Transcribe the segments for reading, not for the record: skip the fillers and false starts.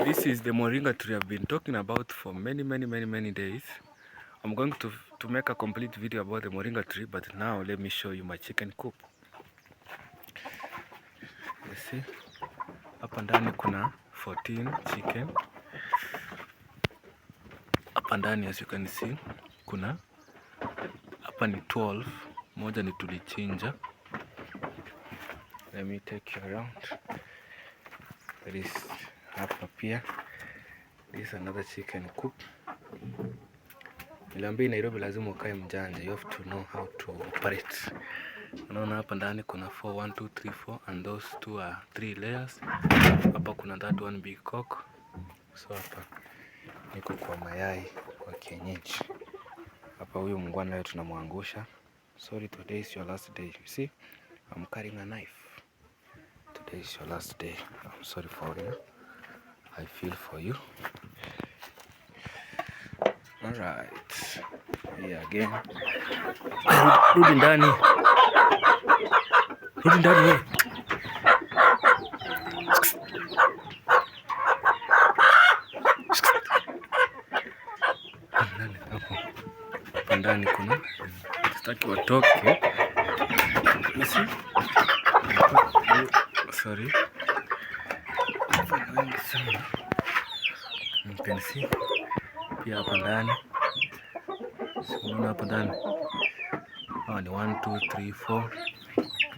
This is the moringa tree I've been talking about for many days. I'm going to make a complete video about the moringa tree, but now let me show you my chicken coop. You see, hapa ndani kuna 14 chicken. Hapa ndani, as you can see, kuna hapa ni 12. Moja ni tulichinja. Let me take you around. There is hapa pia. This is another chicken coop. Niliambia Nairobi lazima ukae mjanja. You have to know how to operate. Unaona hapa ndani kuna 4, 1, 2, 3, 4 and those two are 3 layers. Hapa kuna that one big cock. So hapa niko kwa mayai kwa kienyeji. Hapa huyu mungwana leo tunamwangusha. Sorry, today is your last day. You see, I'm carrying a knife. Today is your last day. I'm sorry for you. I feel for you. Alright. Here again. Rudi ndani. Rudi ndani wewe. Hapa ndani kuna sitaki watoke. Sorry. You can see. Pia hapa ndani. Unaona hapa ndani. Hawa ni 1, 2, 3, 4.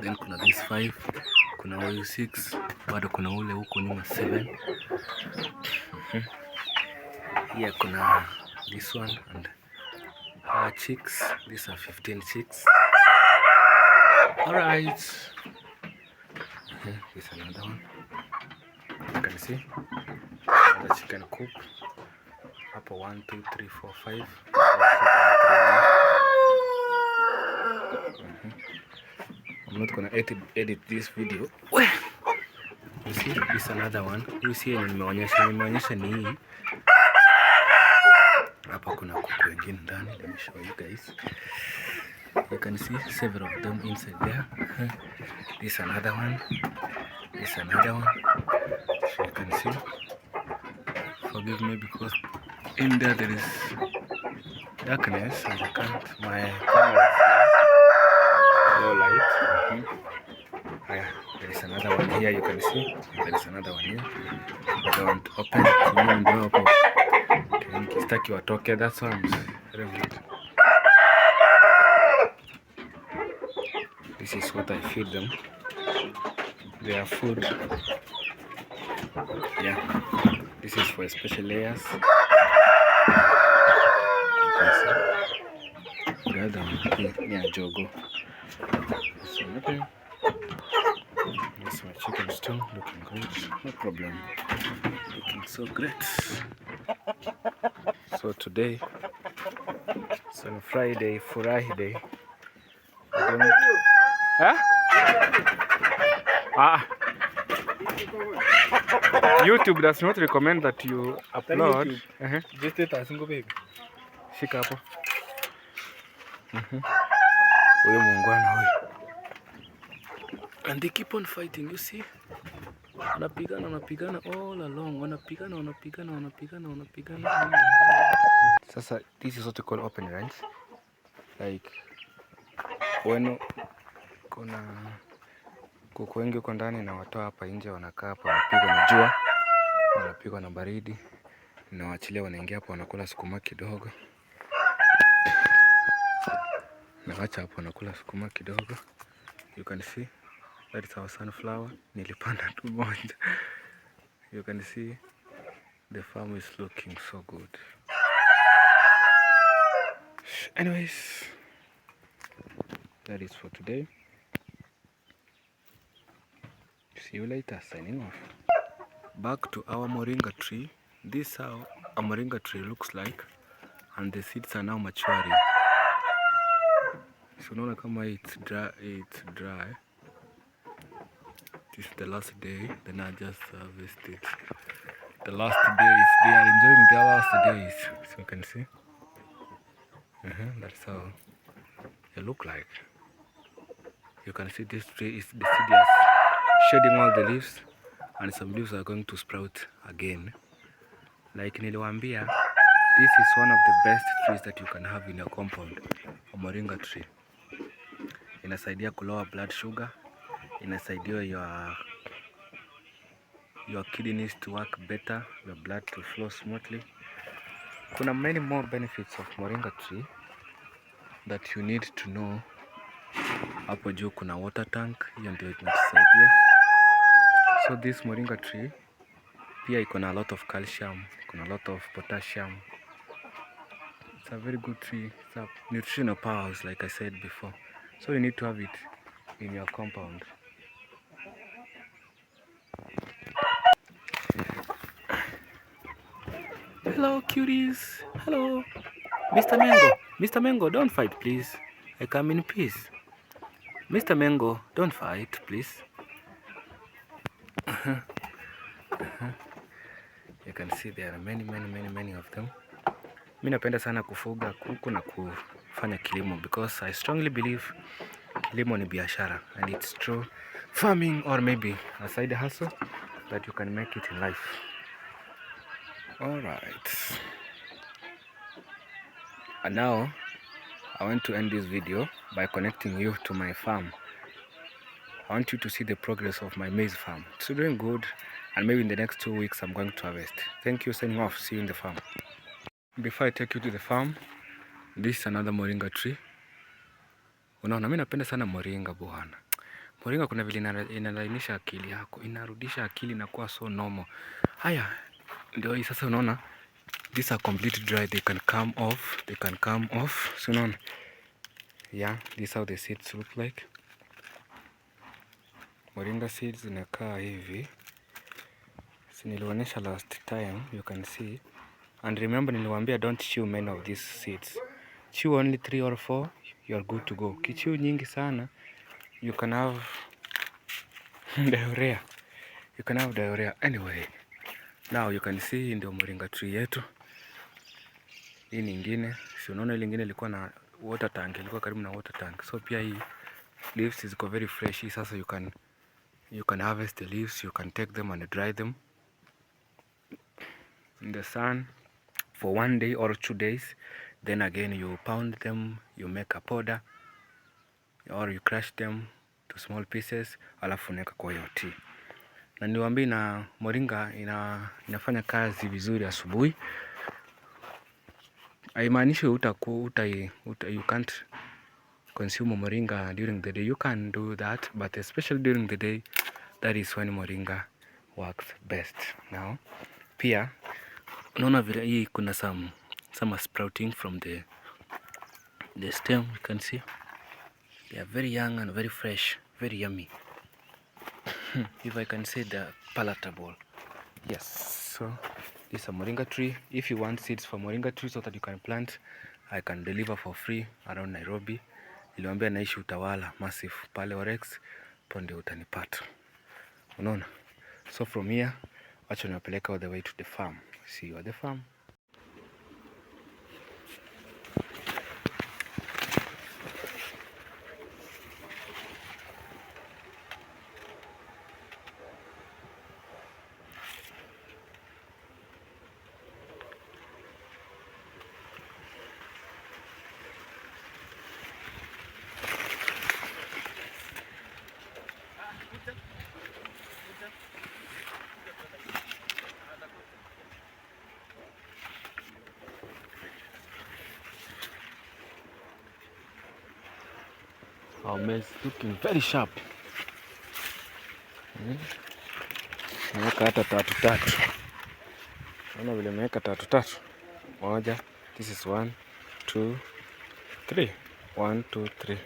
Then kuna this 5. Kuna huyu 6. Bado kuna ule huko nyuma 7. Here kuna this one and our chicks. These are 15 chicks. Alright. Here's another one. You can see another chicken coop. Up 1, 2, 3, 4, 5. I'm not gonna edit this video. You see, this is another one. You see, nimeonyesha ni hii. Hapa kuna kuku wengine ndani. Let me show you guys. You can see several of them inside there. This is another one. This is another one. So you can see. Forgive me because in there is darkness and I can't. My camera is low light. There is another one here. You can see. There is another one here. I don't open. Sitaki watoke. That's why I'm very good. This is what I feed them. Their food. Yeah. This is for special layers. You can see. The other one near Jogo. So okay. That's my chicken still looking great. No problem. Looking so great. So today it's on Friday, Furahi day. YouTube does not recommend that you upload. Just it as baby. Shika hapo. Huyo muungwana huyo. And they keep on fighting, you see? Wanapigana all along. Wanapigana. Sasa this is what we call open range. Like when kuna kuku wengi huko ndani na watoa hapa nje, wanakaa hapa, wanapigwa na jua, wanapigwa na baridi, na waachilia wanaingia hapa, wanakula sukuma kidogo. Na wacha hapo wanakula sukuma kidogo. You can see that is our sunflower. Nilipanda tu moja. You can see the farm is looking so good. Anyways, that is for today. See you later. Signing off. Back to our moringa tree. This is how a moringa tree looks like, and the seeds are now maturing. So unaona kama it's dry. This is the last day. Then I just harvested. The last days, they are enjoying their last days. So you can see. That's how they look like. You can see this tree is deciduous, shedding all the leaves, and some leaves are going to sprout again. Like niliwaambia, this is one of the best trees that you can have in your compound. A moringa tree. Inasaidia kulower blood sugar, inasaidia your kidneys to work better, your blood to flow smoothly. Kuna many more benefits of moringa tree that you need to know. Hapo juu kuna water tank, hiyo ndio inatusaidia. So this moringa tree pia iko na a lot of calcium, iko na a lot of potassium. It's a very good tree. It's a nutritional powers, like I said before. So you need to have it in your compound. Hello cuties. Hello. Mr. Mango. Mr. Mango, don't fight please. I come in peace. Mr. Mango, don't fight please. You can see there are many of them. Mimi napenda sana kufuga kuku na kufanya kilimo because I strongly believe kilimo ni biashara, and it's true. Farming or maybe a side hustle that you can make it in life. Alright. And now I want to end this video by connecting you to my farm. I want you to see the progress of my maize farm. It's doing good, and maybe in the next 2 weeks I'm going to harvest. Thank you, signing off. See you in the farm. Before I take you to the farm, this is another moringa tree. Unaona, mimi napenda sana moringa bwana. Moringa kuna vile inalainisha akili yako, inarudisha akili na kuwa so normal. Haya, ndio hii sasa unaona. These are completely dry, they can come off. So unaona? Yeah, this is how the seeds look like. Moringa seeds zinakaa hivi. Si nilionyesha last time, you can see. And remember niliwaambia don't chew many of these seeds. Chew only 3 or 4, you are good to go. Kichew nyingi sana, you can have diarrhea. You can have diarrhea. Anyway, now you can see ndio moringa tree yetu. Hii nyingine, si unaona ile nyingine ilikuwa na water tank, ilikuwa karibu na water tank. So pia hii leaves ziko very fresh. Hii sasa you can harvest the leaves, you can take them and dry them in the sun for 1 day or 2 days. Then again you pound them, you make a powder, or you crush them to small pieces, alafu unaweka kwa hiyo tea. Na niwaambie na moringa inafanya kazi vizuri asubuhi. Haimaanishi you can't consume moringa during the day. You can do that, but especially during the day, that is when moringa works best. Now pia unaona vile hii kuna some sprouting from the stem. You can see they are very young and very fresh, very yummy. If I can say they're palatable. Yes, so this is a moringa tree. If you want seeds for moringa tree so that you can plant, I can deliver for free around Nairobi. Niliwaambia naishi Utawala Massive pale Orex, hapo ndio utanipata. Unaona? So from here, wacha niwapeleka all the way to the farm. See you at the farm. Our maize looking very sharp. Naweka hata tatu. Naona vile nimeweka tatu. Moja. This is 1, 2, 3. 1, 2, 3.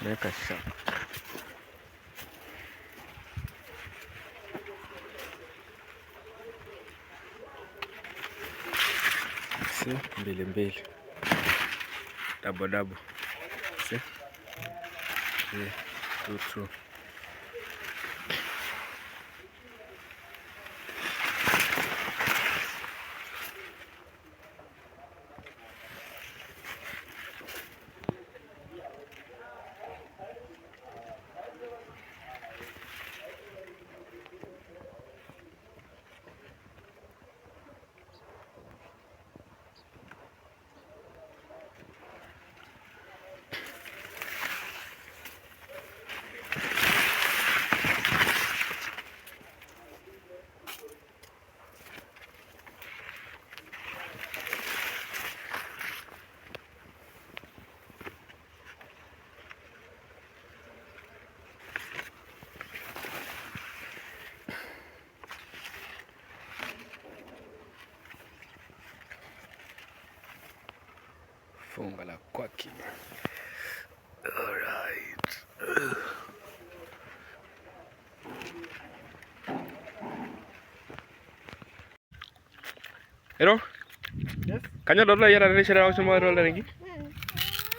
Naweka sharp. See, mbili. Double. See? Yeah, true. funga la kwake. Alright. Hello? Yes? Kanya dola yara ni shara wasu ma dola ngi?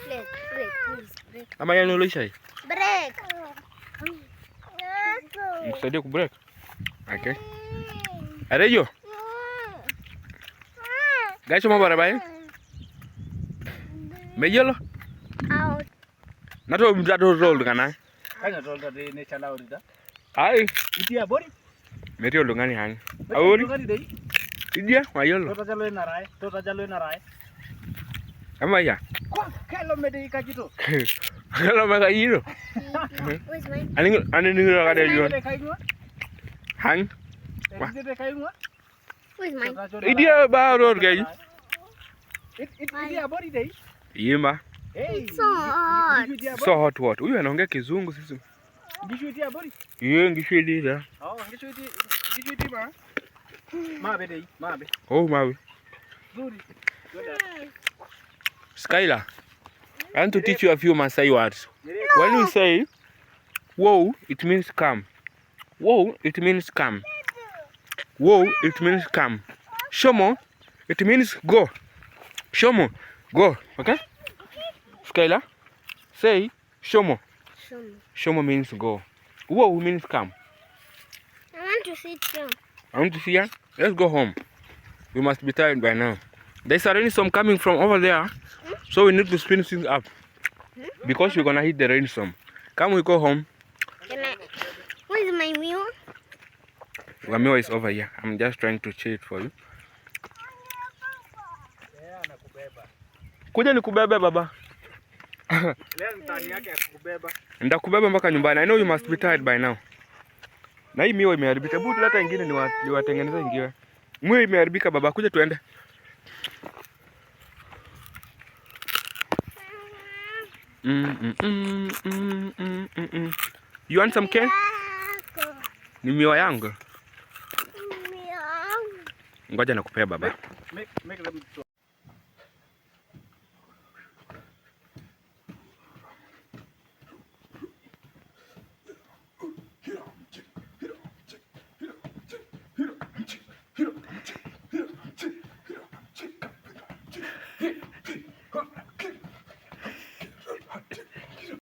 Break. Ama ya nulo shai? Break. Msaidie ku break. Okay. Arejo? Gacho mabara bae? Mejelo? Out. Nato mtato roll kana? Kanya dola de ne chala orida. Ai, Itia bori? metio lungani hang. Awori? Ngani dei? Idia, mayelo. Tota jalo na rai. Ama ya. Kwa kelo mede ikajito. Kalau maka yiro. Where's mine? Ani ngira kada yo. Kaingwa? Hang. Dede kaingwa? Where's mine? Idia ba roll guys. Itia bori dei? Yima. Hey. So hot. So hot what? Huyu anaongea kizungu sisi. Ngishu itia bori? Yeye ngishwili da. Oh, ngishu iti ba. Mabe dei, mabe. Oh mawe. Zuri. Skylar, I want to teach you a few Maasai words. When you say "whoa," it means come. Whoa, it means come. Whoa, it means come. Shomo, it means go. Shomo, go. Okay? Skylar, say shomo. Shomo means go. Whoa means come. I want to sit down. I want to see ya. Let's go home. We must be tired by now. There's a rainstorm coming from over there, so we need to spin things up because we're gonna hit the rainstorm. Come, we go home. Where's my meal? Your meal is over here. I'm just trying to cheat it for you. Kuja nikubebe baba. Leo mtani yake akubeba. Ndakubeba mpaka nyumbani. I know you must be tired by now. Na hii miwa imeharibika. Hebu tuleta ingine niwatengeneze ingine. Miwa imeharibika baba, kuja tuende. You want some cake? Ni miwa yangu. Ngoja nakupea baba. Make them